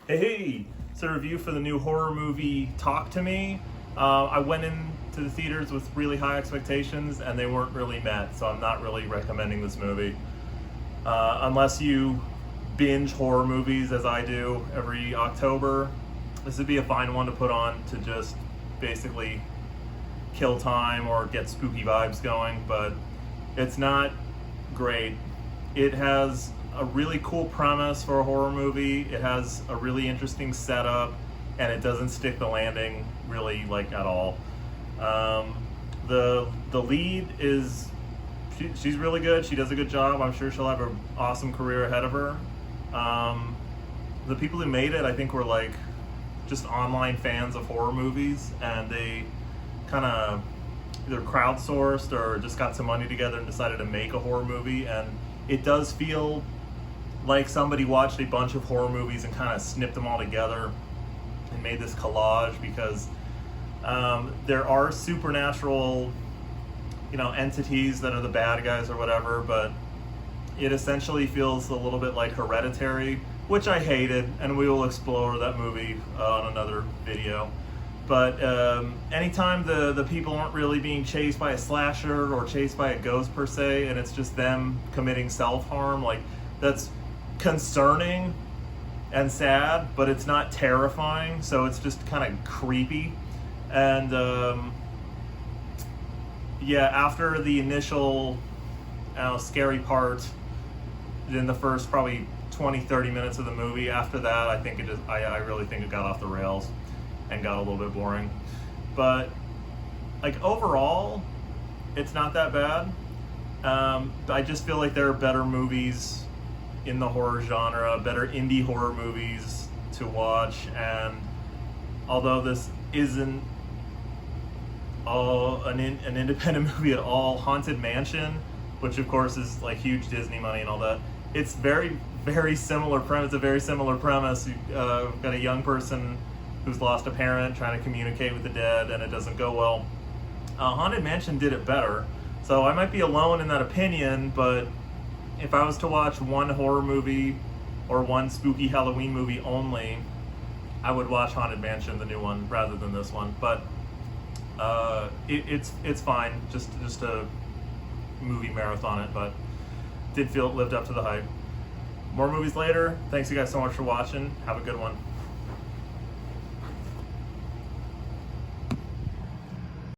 Hey, it's a review for the new horror movie Talk to Me. I went into the theaters with really high expectations and they weren't really met, so I'm not really recommending this movie. Unless you binge horror movies as I do every October, this would be a fine one to put on to just basically kill time or get spooky vibes going, but it's not great. It has a really cool premise for a horror movie. It has a really interesting setup, and it doesn't stick the landing really like at all. The lead is she's really good. She does a good job. I'm sure she'll have an awesome career ahead of her. The people who made it, I think, were like just online fans of horror movies, and they kind of either crowdsourced or just got some money together and decided to make a horror movie. And it does feel like somebody watched a bunch of horror movies and kind of snipped them all together and made this collage, because there are supernatural, entities that are the bad guys or whatever, but it essentially feels a little bit like Hereditary, which I hated, and we will explore that movie on another video. But anytime the people aren't really being chased by a slasher or chased by a ghost per se, and it's just them committing self-harm, like, that's concerning and sad, but it's not terrifying, so it's just kind of creepy. And after the initial scary part in the first probably 20-30 minutes of the movie, after that I really think it got off the rails and got a little bit boring. But like overall, it's not that bad. I just feel like there are better movies in the horror genre, better indie horror movies to watch. And although this isn't an independent movie at all, Haunted Mansion, which of course is like huge Disney money and all that, it's very, very similar premise. It's a very similar premise. You've got a young person who's lost a parent trying to communicate with the dead, and it doesn't go well. Haunted Mansion did it better, so I might be alone in that opinion, but if I was to watch one horror movie or one spooky Halloween movie only, I would watch Haunted Mansion, the new one, rather than this one. But it's fine, just a movie marathon it, but did feel it lived up to the hype. More movies later. Thanks you guys so much for watching. Have a good one.